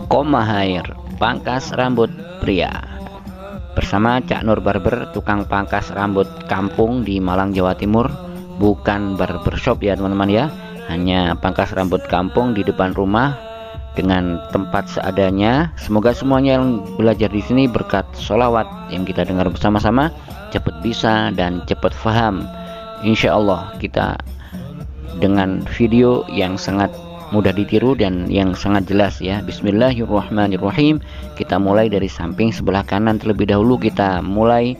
Koma Hair, pangkas rambut pria. Bersama Cak Nur Barber, tukang pangkas rambut kampung di Malang, Jawa Timur. Bukan barbershop ya teman-teman ya, hanya pangkas rambut kampung di depan rumah dengan tempat seadanya. Semoga semuanya yang belajar di sini berkat sholawat yang kita dengar bersama-sama cepat bisa dan cepat faham. Insya Allah kita dengan video yang sangat mudah ditiru dan yang sangat jelas ya. Bismillahirrahmanirrahim. Kita mulai dari samping sebelah kanan terlebih dahulu. Kita mulai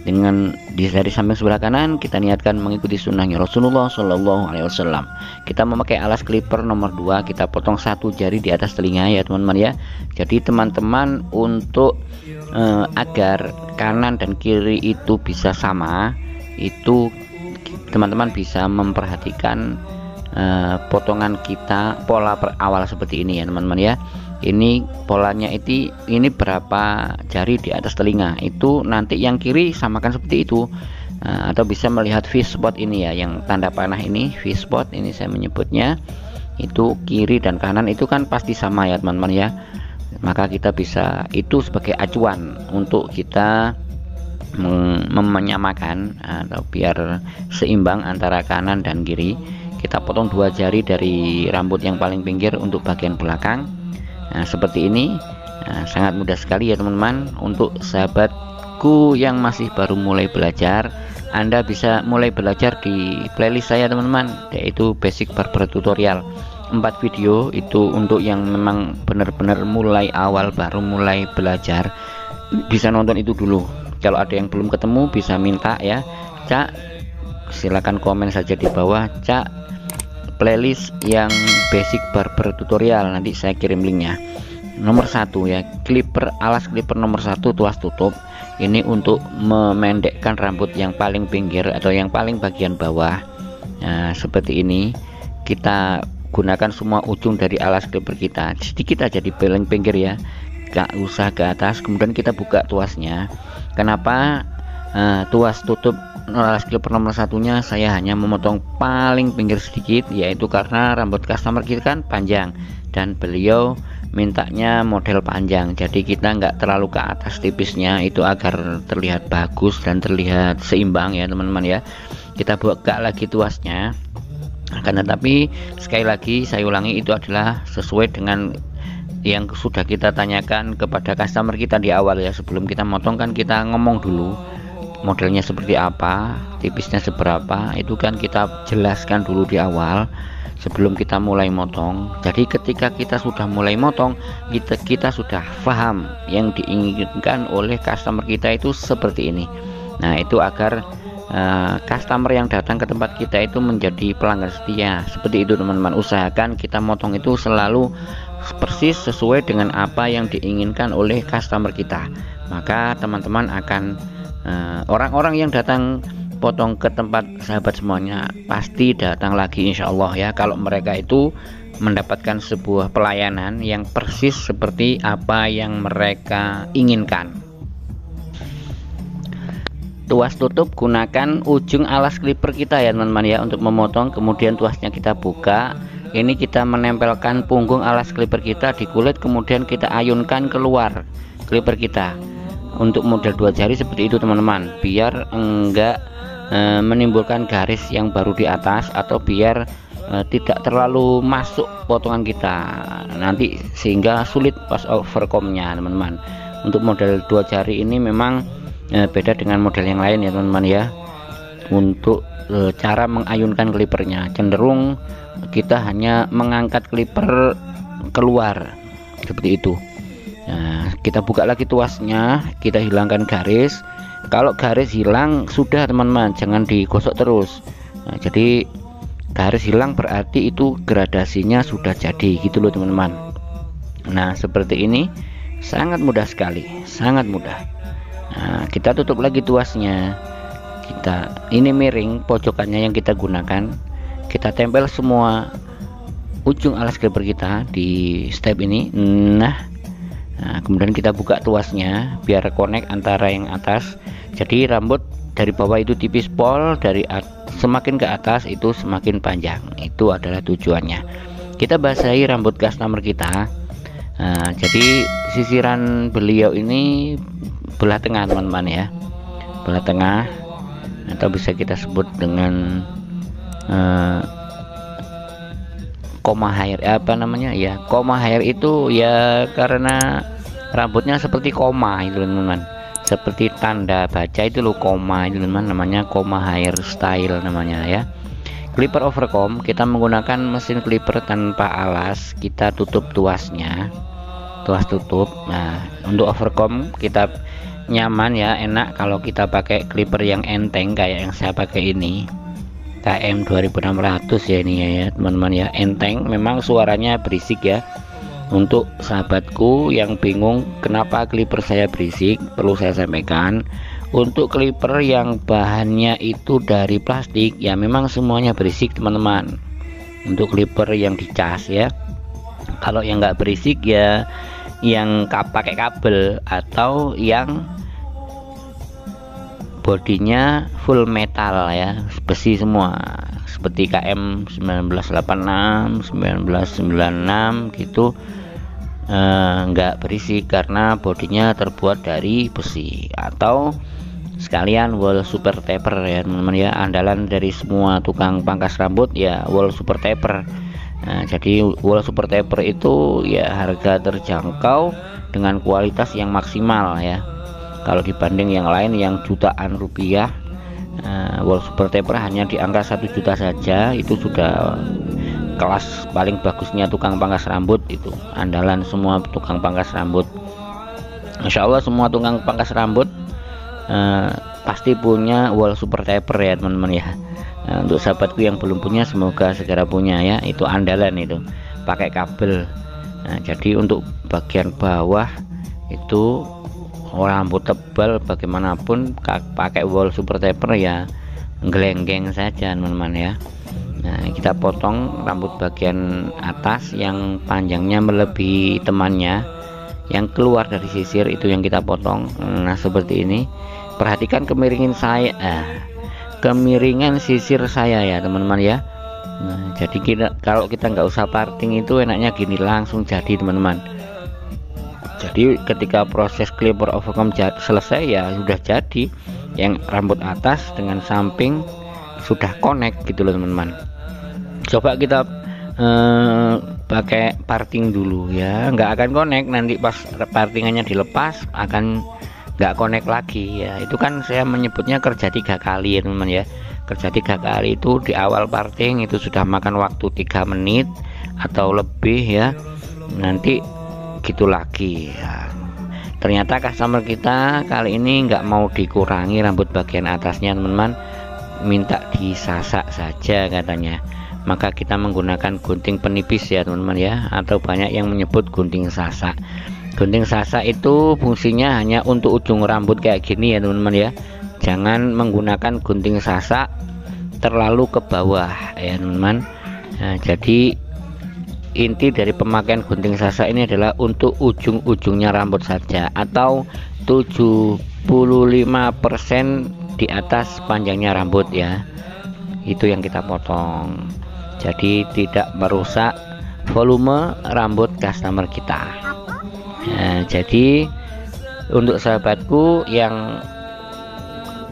dengan dari samping sebelah kanan, kita niatkan mengikuti sunnahnya Rasulullah Shallallahu Alaihi Wasallam. Kita memakai alas clipper nomor 2, kita potong satu jari di atas telinga ya teman-teman ya. Jadi teman-teman untuk agar kanan dan kiri itu bisa sama, itu teman-teman bisa memperhatikan potongan kita, pola awal seperti ini ya teman-teman ya. Ini polanya ini berapa jari di atas telinga, itu nanti yang kiri samakan seperti itu. Atau bisa melihat V-spot ini ya, yang tanda panah ini V-spot ini saya menyebutnya, itu kiri dan kanan itu kan pasti sama ya teman-teman ya. Maka kita bisa itu sebagai acuan untuk kita menyamakan atau biar seimbang antara kanan dan kiri. Kita potong 2 jari dari rambut yang paling pinggir untuk bagian belakang. Nah, seperti ini. Sangat mudah sekali ya teman-teman. Untuk sahabatku yang masih baru mulai belajar, Anda bisa mulai belajar di playlist saya teman-teman, yaitu Basic Barber Tutorial. 4 video itu untuk yang memang benar-benar mulai awal, baru mulai belajar, bisa nonton itu dulu. Kalau ada yang belum ketemu bisa minta ya, Cak, silakan komen saja di bawah, Cak, playlist yang Basic Barber Tutorial, nanti saya kirim linknya. Nomor 1 ya, alas clipper nomor 1 tuas tutup. Ini untuk memendekkan rambut yang paling pinggir atau yang paling bagian bawah. Nah, seperti ini kita gunakan semua ujung dari alas clipper kita, sedikit aja di paling pinggir ya, gak usah ke atas. Kemudian kita buka tuasnya. Kenapa tuas tutup alas clipper nomor 1-nya saya hanya memotong paling pinggir sedikit, yaitu karena rambut customer kita kan panjang dan beliau mintanya model panjang, jadi kita nggak terlalu ke atas tipisnya, itu agar terlihat bagus dan terlihat seimbang ya teman-teman ya. Kita buka lagi tuasnya, akan tetapi sekali lagi saya ulangi, itu adalah sesuai dengan yang sudah kita tanyakan kepada customer kita di awal ya. Sebelum kita motong kan kita ngomong dulu modelnya seperti apa, tipisnya seberapa, itu kan kita jelaskan dulu di awal sebelum kita mulai motong. Jadi ketika kita sudah mulai motong, kita sudah paham yang diinginkan oleh customer kita itu seperti ini. Nah, itu agar customer yang datang ke tempat kita itu menjadi pelanggan setia. Seperti itu teman-teman, usahakan kita motong itu selalu persis sesuai dengan apa yang diinginkan oleh customer kita. Maka teman-teman akan orang-orang yang datang potong ke tempat sahabat semuanya pasti datang lagi insya Allah ya, kalau mereka itu mendapatkan sebuah pelayanan yang persis seperti apa yang mereka inginkan. Tuas tutup, gunakan ujung alas clipper kita ya teman-teman ya untuk memotong. Kemudian tuasnya kita buka, ini kita menempelkan punggung alas clipper kita di kulit, kemudian kita ayunkan keluar clipper kita. Untuk model 2 jari seperti itu teman-teman, biar enggak menimbulkan garis yang baru di atas, atau biar tidak terlalu masuk potongan kita nanti sehingga sulit pas overcome-nya teman-teman. Untuk model 2 jari ini memang beda dengan model yang lain ya teman-teman ya. Untuk cara mengayunkan clippernya, cenderung kita hanya mengangkat clipper keluar seperti itu. Nah, kita buka lagi tuasnya, kita hilangkan garis. Kalau garis hilang sudah teman-teman, jangan digosok terus. Nah, jadi garis hilang berarti itu gradasinya sudah jadi gitu loh teman-teman. Nah, seperti ini sangat mudah sekali, sangat mudah. Nah, kita tutup lagi tuasnya. Ini miring pojokannya yang kita gunakan. Kita tempel semua ujung alas clipper kita di step ini. Nah, kemudian kita buka tuasnya biar connect antara yang atas. Jadi rambut dari bawah itu tipis pol, dari semakin ke atas itu semakin panjang. Itu adalah tujuannya. Kita basahi rambut customer kita Nah, jadi sisiran beliau ini belah tengah teman-teman ya, belah tengah, atau bisa kita sebut dengan koma hair, apa namanya ya, koma hair itu ya karena rambutnya seperti koma itu teman-teman, seperti tanda baca itu loh, koma itu teman-teman, namanya koma hair style namanya ya. Clipper overcomb kita menggunakan mesin clipper tanpa alas, kita tutup tuasnya, tuas tutup. Nah, untuk overcomb kita nyaman ya, enak kalau kita pakai clipper yang enteng kayak yang saya pakai ini, KM 2600 ya ini ya teman-teman ya, enteng, memang suaranya berisik ya. Untuk sahabatku yang bingung kenapa clipper saya berisik, perlu saya sampaikan, untuk clipper yang bahannya itu dari plastik ya memang semuanya berisik teman-teman. Untuk clipper yang dicas ya, kalau yang nggak berisik ya yang pakai kabel atau yang bodinya full metal ya, besi semua, seperti KM 1986 1996 gitu. Nggak berisik karena bodinya terbuat dari besi. Atau sekalian wool super taper ya teman-teman ya, andalan dari semua tukang pangkas rambut ya wool super taper. Nah, jadi wool super taper itu ya harga terjangkau dengan kualitas yang maksimal ya. Kalau dibanding yang lain yang jutaan rupiah, wool super taper hanya di angka 1 juta saja, itu sudah kelas paling bagusnya tukang pangkas rambut, itu andalan semua tukang pangkas rambut. Insya Allah semua tukang pangkas rambut pasti punya wool super taper ya teman-teman ya. Untuk sahabatku yang belum punya semoga segera punya ya, itu andalan, itu pakai kabel. Nah, jadi untuk bagian bawah itu rambut tebal bagaimanapun pakai wool super taper ya nggelenggeng saja teman-teman ya. Nah, kita potong rambut bagian atas yang panjangnya melebihi temannya, yang keluar dari sisir itu yang kita potong. Nah, seperti ini. Perhatikan kemiringan saya, kemiringan sisir saya ya teman-teman ya. Nah, jadi kalau kita nggak usah parting itu enaknya gini, langsung jadi teman-teman. Jadi ketika proses clipper overcomb selesai ya sudah jadi, yang rambut atas dengan samping sudah connect gitu loh teman-teman. Coba kita pakai parting dulu ya, nggak akan connect, nanti pas partingannya dilepas akan nggak connect lagi ya. Itu kan saya menyebutnya kerja 3 kali ya teman-teman ya. Kerja 3 kali itu di awal parting itu sudah makan waktu 3 menit atau lebih ya, nanti gitu lagi ya. Ternyata customer kita kali ini nggak mau dikurangi rambut bagian atasnya teman-teman, minta disasak saja katanya. Maka kita menggunakan gunting penipis ya teman-teman ya, atau banyak yang menyebut gunting sasak. Gunting sasak itu fungsinya hanya untuk ujung rambut kayak gini ya teman-teman ya. Jangan menggunakan gunting sasak terlalu ke bawah ya teman-teman. Nah, jadi inti dari pemakaian gunting sasak ini adalah untuk ujung-ujungnya rambut saja, atau 75% di atas panjangnya rambut ya, itu yang kita potong. Jadi tidak merusak volume rambut customer kita. Nah, jadi untuk sahabatku yang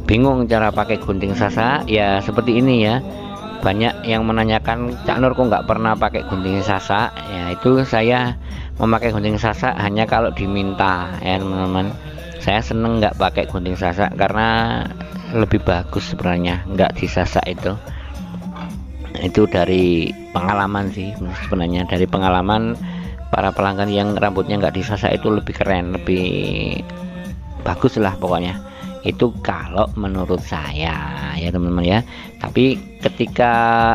bingung cara pakai gunting sasak ya seperti ini ya. Banyak yang menanyakan, Cak Nur kok nggak pernah pakai gunting sasak ya. Itu saya memakai gunting sasak hanya kalau diminta ya teman-teman. Saya seneng nggak pakai gunting sasak karena lebih bagus sebenarnya nggak disasak. Itu dari pengalaman sih sebenarnya, dari pengalaman para pelanggan yang rambutnya nggak disasak itu lebih keren, lebih bagus lah pokoknya. Itu kalau menurut saya ya teman-teman ya. Tapi ketika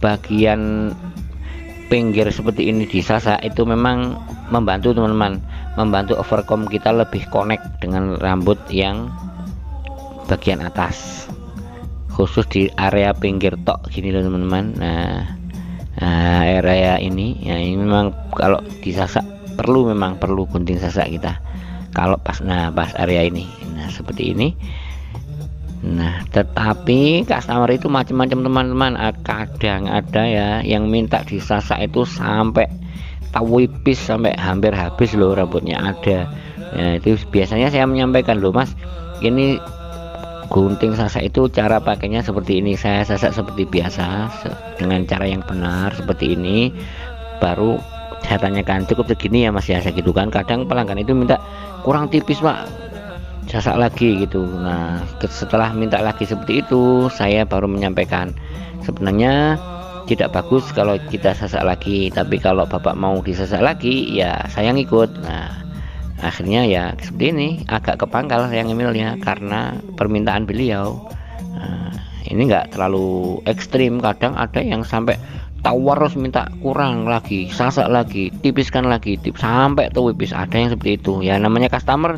bagian pinggir seperti ini disasak itu memang membantu teman-teman, membantu overcomb kita lebih connect dengan rambut yang bagian atas, khusus di area pinggir tok gini loh teman-teman. Nah, area ini ya, ini memang kalau disasak memang perlu gunting sasak kita kalau pas area ini. Nah, seperti ini. Nah, tetapi customer itu macam-macam teman-teman. Kadang ada ya yang minta disasak itu sampai tawipis sampai hampir habis loh rambutnya ada. Nah, itu biasanya saya menyampaikan, loh Mas, ini gunting sasak itu cara pakainya seperti ini, saya sasak seperti biasa dengan cara yang benar seperti ini, baru saya tanyakan cukup segini ya Mas ya, gitu kan. Kadang pelanggan itu minta kurang tipis Pak, sasak lagi gitu. Nah setelah minta lagi seperti itu, saya baru menyampaikan sebenarnya tidak bagus kalau kita sasak lagi, tapi kalau Bapak mau disasak lagi ya saya ngikut. Nah akhirnya ya seperti ini, agak kepangkal saya ngemilnya karena permintaan beliau. Nah, ini enggak terlalu ekstrim, kadang ada yang sampai tawarus minta kurang lagi, sasak lagi, tipiskan lagi, sampai tuwipis, ada yang seperti itu. Ya namanya customer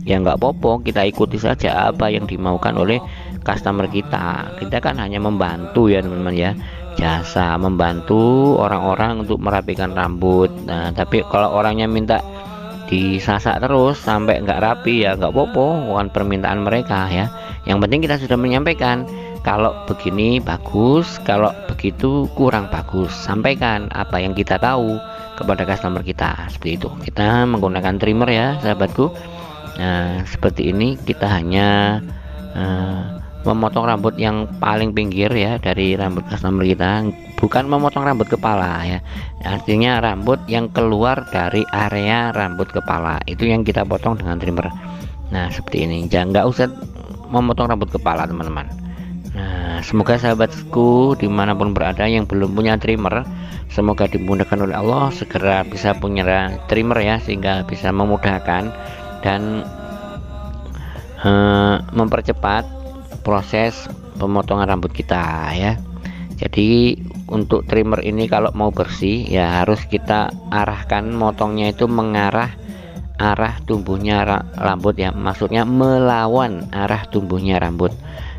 ya nggak apa-apa, kita ikuti saja apa yang dimaukan oleh customer kita. Kita kan hanya membantu ya teman-teman ya, jasa membantu orang-orang untuk merapikan rambut. Nah tapi kalau orangnya minta disasak terus sampai nggak rapi ya nggak apa-apa, bukan permintaan mereka ya. Yang penting kita sudah menyampaikan kalau begini bagus, kalau begitu kurang bagus. Sampaikan apa yang kita tahu kepada customer kita, seperti itu. Kita menggunakan trimmer ya sahabatku. Nah seperti ini kita hanya memotong rambut yang paling pinggir ya dari rambut customer kita, bukan memotong rambut kepala ya, artinya rambut yang keluar dari area rambut kepala itu yang kita potong dengan trimmer. Nah seperti ini, jangan nggak usah memotong rambut kepala teman-teman. Nah semoga sahabatku dimanapun berada yang belum punya trimmer, semoga dimudahkan oleh Allah segera bisa punya trimmer ya, sehingga bisa memudahkan dan mempercepat proses pemotongan rambut kita ya. Jadi untuk trimmer ini kalau mau bersih ya harus kita arahkan motongnya itu mengarah arah tumbuhnya rambut ya, maksudnya melawan arah tumbuhnya rambut.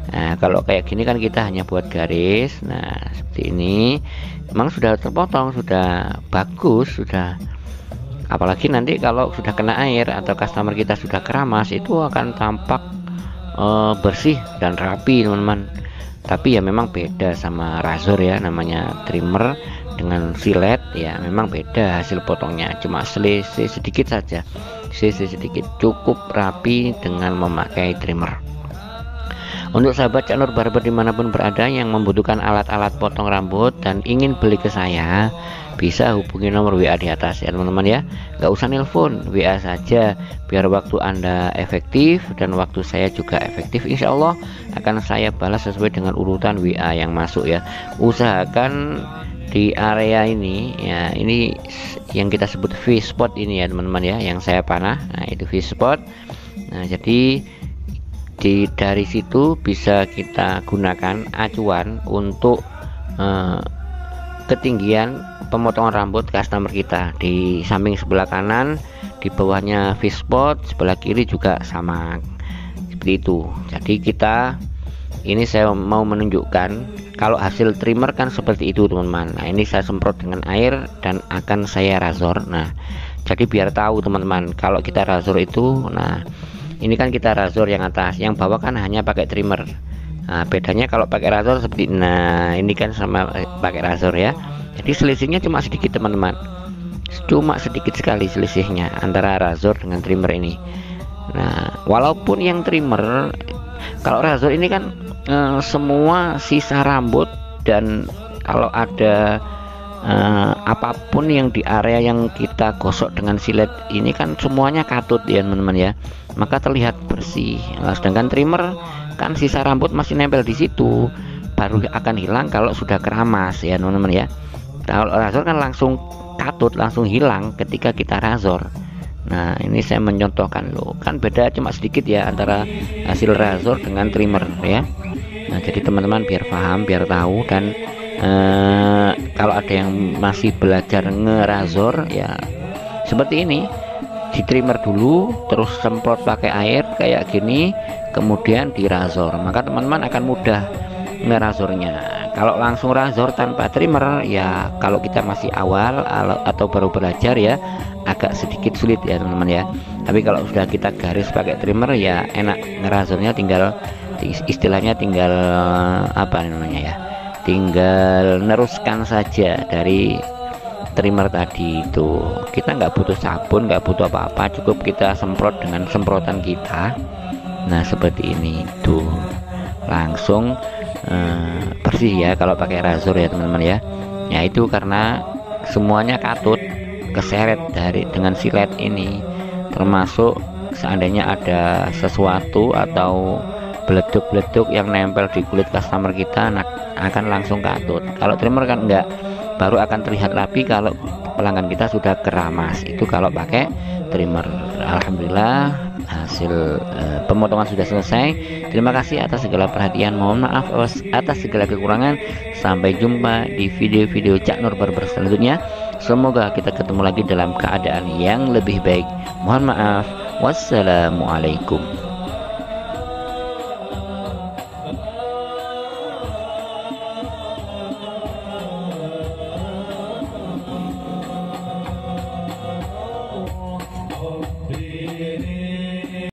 Nah kalau kayak gini kan kita hanya buat garis. Nah seperti ini memang sudah terpotong, sudah bagus, sudah. Apalagi nanti kalau sudah kena air atau customer kita sudah keramas, itu akan tampak bersih dan rapi teman-teman. Tapi ya memang beda sama razor ya, namanya trimmer dengan silet ya memang beda hasil potongnya, cuma selisih sedikit saja, selisih sedikit, cukup rapi dengan memakai trimmer. Untuk sahabat Cak Nur Barber dimanapun berada yang membutuhkan alat-alat potong rambut dan ingin beli ke saya, bisa hubungi nomor WA di atas ya teman-teman ya. Nggak usah nelpon, WA saja, biar waktu Anda efektif dan waktu saya juga efektif. Insya Allah akan saya balas sesuai dengan urutan WA yang masuk ya. Usahakan di area ini ya, ini yang kita sebut V-spot ini ya teman-teman ya, yang saya panah. Nah itu V-spot. Nah jadi dari situ bisa kita gunakan acuan untuk ketinggian pemotongan rambut customer kita. Di samping sebelah kanan, di bawahnya V-spot, sebelah kiri juga sama seperti itu. Jadi kita ini saya mau menunjukkan kalau hasil trimmer kan seperti itu teman-teman. Nah ini saya semprot dengan air dan akan saya razor. Nah jadi biar tahu teman-teman, kalau kita razor itu, nah ini kan kita razor yang atas, yang bawah kan hanya pakai trimmer. Nah bedanya kalau pakai razor seperti, nah ini kan sama pakai razor ya. Jadi selisihnya cuma sedikit teman-teman, cuma sedikit sekali selisihnya antara razor dengan trimmer ini. Nah walaupun yang trimmer, kalau razor ini kan semua sisa rambut, dan kalau ada apapun yang di area yang kita gosok dengan silet ini kan semuanya katut ya teman-teman ya, maka terlihat bersih. Nah, sedangkan trimmer kan sisa rambut masih nempel di situ, baru akan hilang kalau sudah keramas ya teman-teman ya. Kalau razor kan langsung katut, langsung hilang ketika kita razor. Nah ini saya mencontohkan loh, kan beda cuma sedikit ya antara hasil razor dengan trimmer ya. Nah jadi teman-teman biar paham, biar tahu, dan kalau ada yang masih belajar ngerazor ya seperti ini, di trimmer dulu terus semprot pakai air kayak gini, kemudian dirazor, maka teman-teman akan mudah ngerazornya. Kalau langsung razor tanpa trimmer ya, kalau kita masih awal atau baru belajar ya agak sedikit sulit ya teman-teman ya. Tapi kalau sudah kita garis pakai trimmer ya enak, ngerazornya tinggal istilahnya tinggal apa namanya ya, tinggal neruskan saja dari trimmer tadi itu. Kita nggak butuh sabun, nggak butuh apa-apa, cukup kita semprot dengan semprotan kita. Nah seperti ini tuh, langsung bersih ya kalau pakai razor ya teman-teman ya. Ya itu karena semuanya katut keseret dengan silet ini, termasuk seandainya ada sesuatu atau beleduk-beleduk yang nempel di kulit customer kita akan langsung katut. Kalau trimmer kan enggak, baru akan terlihat rapi kalau pelanggan kita sudah keramas. Itu kalau pakai trimmer. Alhamdulillah hasil pemotongan sudah selesai. Terima kasih atas segala perhatian, mohon maaf atas segala kekurangan. Sampai jumpa di video-video Cak Nur Barber selanjutnya. Semoga kita ketemu lagi dalam keadaan yang lebih baik. Mohon maaf. Wassalamualaikum. Ini